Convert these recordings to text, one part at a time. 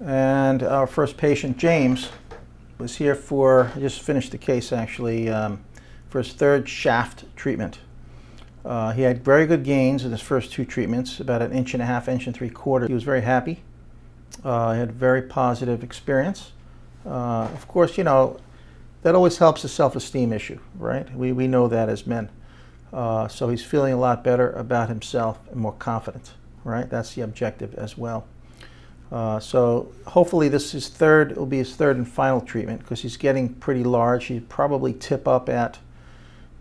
And our first patient, James, was here for, I just finished the case actually, for his third shaft treatment. He had very good gains in his first two treatments, about 1.5 inches, 1 3/4 inches. He was very happy. He had a very positive experience. Of course, you know, that always helps a self-esteem issue, right? We know that as men. So he's feeling a lot better about himself and more confident, right? That's the objective as well. So hopefully this is it will be his third and final treatment because he's getting pretty large. He'd probably tip up at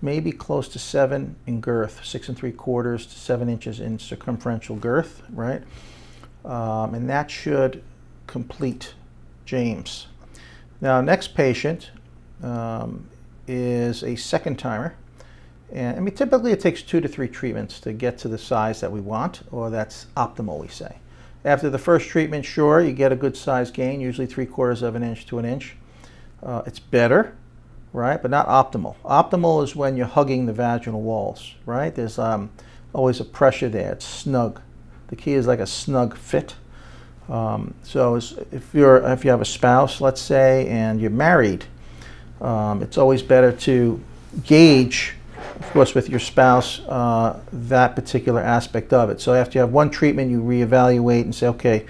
maybe close to 7 in girth, 6 3/4 to 7 inches in circumferential girth, right? And that should complete James. Now, next patient is a second timer. And I mean, typically it takes 2 to 3 treatments to get to the size that we want, or that's optimal, we say. After the first treatment, sure, you get a good size gain, usually 3/4 of an inch to an inch. It's better, right, but not optimal. Optimal is when you're hugging the vaginal walls, right? There's always a pressure there. It's snug. The key is like a snug fit. So if you have a spouse, let's say, and you're married, it's always better to gauge, of course, with your spouse, that particular aspect of it. So after you have one treatment, you reevaluate and say, okay,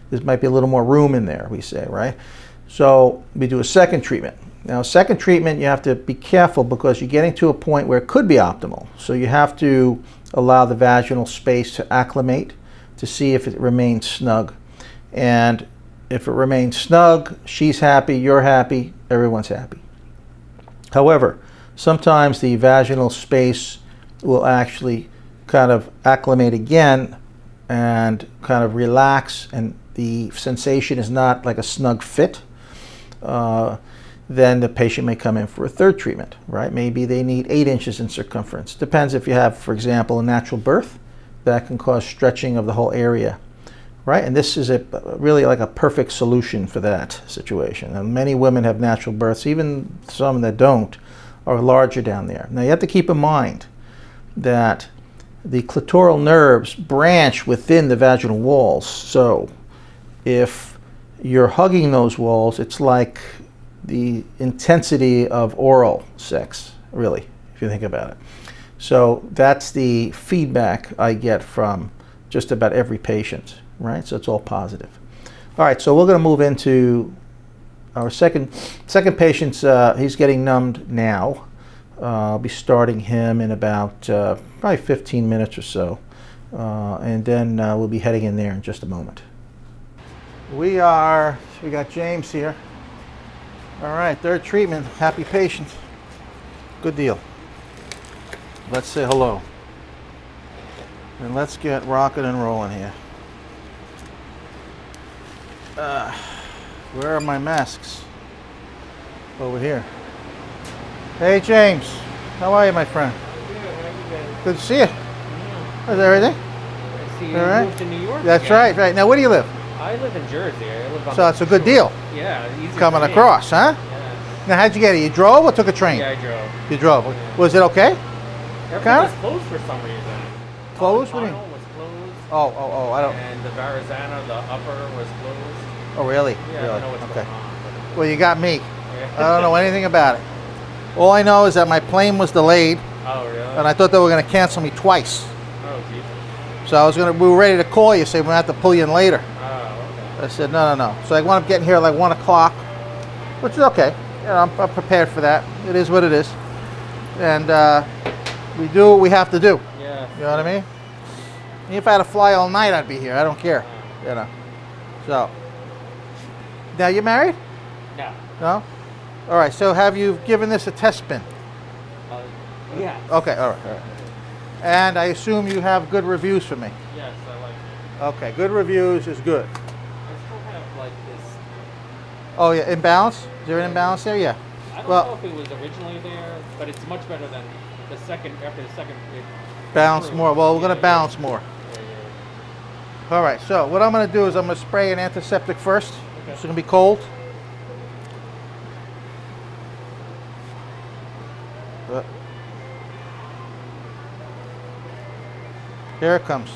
there might be a little more room in there, we say, right? So we do a second treatment. Now, second treatment, you have to be careful because you're getting to a point where it could be optimal. So you have to allow the vaginal space to acclimate to see if it remains snug. And if it remains snug, she's happy, you're happy, everyone's happy. However, sometimes the vaginal space will actually kind of acclimate again and kind of relax, and the sensation is not like a snug fit. Then the patient may come in for a third treatment, right? Maybe they need 8 inches in circumference. Depends if you have, for example, a natural birth. That can cause stretching of the whole area, right? And this is really like a perfect solution for that situation. And many women have natural births, even some that don't, are larger down there. Now you have to keep in mind that the clitoral nerves branch within the vaginal walls. So if you're hugging those walls, it's like the intensity of oral sex, really, if you think about it. So that's the feedback I get from just about every patient, right? So it's all positive. All right, so we're going to move into our second patient. He's getting numbed now. I'll be starting him in about probably 15 minutes or so, and then we'll be heading in there in just a moment. We got James here. All right, third treatment. Happy patient. Good deal. Let's say hello. And let's get rocking and rolling here. Where are my masks? Over here. Hey, James. How are you, my friend? Good. How you been? Good to see you. How's everything? I see you All right. moved to New York. That's again. right. Now, where do you live? I live in Jersey. I live on So the it's a good shore. deal. Yeah, easy Coming for me. across, huh? Yeah. Now, how'd you get it? You drove or took a train? Yeah, I drove. You drove. Yeah. Was it okay? Everything Kinda? was closed for some reason. Closed? The What do you tunnel mean? was closed. Oh, I don't. And the Verrazano, the upper, was closed. Oh, really? Yeah, Really? I don't know what's Okay. going on. Well, you got me. But I don't know anything about it. All I know is that my plane was delayed, Oh, really? and I thought they were going to cancel me twice. Oh, Jesus. So we were ready to call you, say we're going to have to pull you in later. Oh, okay. I said, no. So I wound up getting here at like 1 o'clock, which is okay. You know, I'm prepared for that. It is what it is. And we do what we have to do. Yeah. You know what I mean? If I had to fly all night, I'd be here. I don't care. You know. So, now you married? No. No? All right, so have you given this a test spin? Yeah. Okay, all right. And I assume you have good reviews for me. Yes, I like it. Okay, good reviews is good. I still have like this. Oh, yeah, imbalance? Is there an imbalance there? Yeah. I don't Well- know if it was originally there, but it's much better than the second. After the second, it Balance improved. more. Well, we're going to Yeah, balance more. yeah. All right, so what I'm going to do is I'm going to spray an antiseptic first. Okay. It's going to be cold. Here it comes.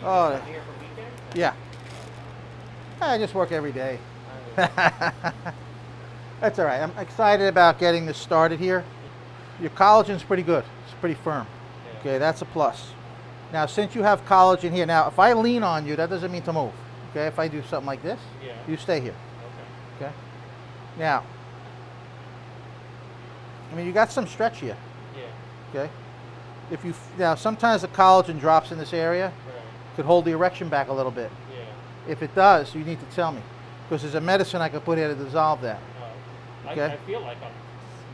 Oh, I'm here for weekends? yeah. I just work every day. That's all right. I'm excited about getting this started here. Your collagen's pretty good. It's pretty firm. Yeah. Okay, that's a plus. Now, since you have collagen here, now if I lean on you, that doesn't mean to move. Okay, if I do something like this, Yeah. you stay here. Okay. Okay. Now, I mean, you got some stretch here. Yeah. Okay. If you now sometimes the collagen drops in this area, Right. could hold the erection back a little bit. Yeah. If it does, you need to tell me, because there's a medicine I could put here to dissolve that. Okay. I feel like I'm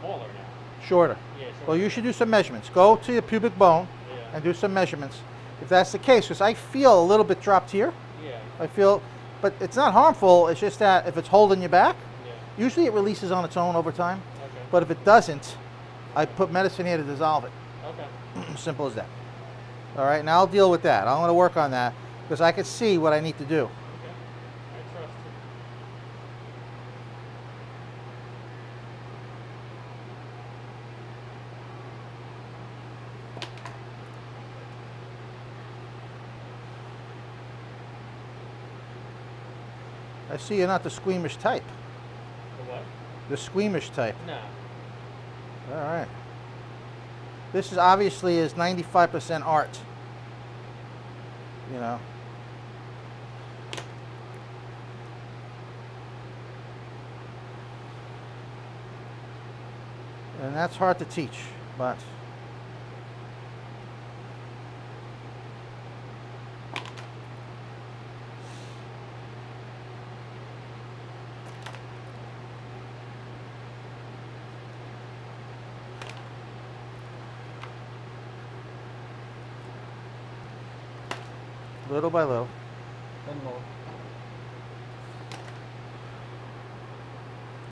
smaller now. Shorter. Yeah. Sure. Well, you should do some measurements. Go to your pubic bone Yeah. and do some measurements. If that's the case, because I feel a little bit dropped here. Yeah. I feel, but it's not harmful. It's just that if it's holding you back, Yeah. usually it releases on its own over time. Okay. But if it doesn't, I put medicine here to dissolve it. Okay. Simple as that. All right, now I'll deal with that. I'm going to work on that because I can see what I need to do. Okay. I trust you. I see you're not the squeamish type. The what? The squeamish type. No. All right. This is obviously is 95% art. You know. And that's hard to teach, but little by little. One more.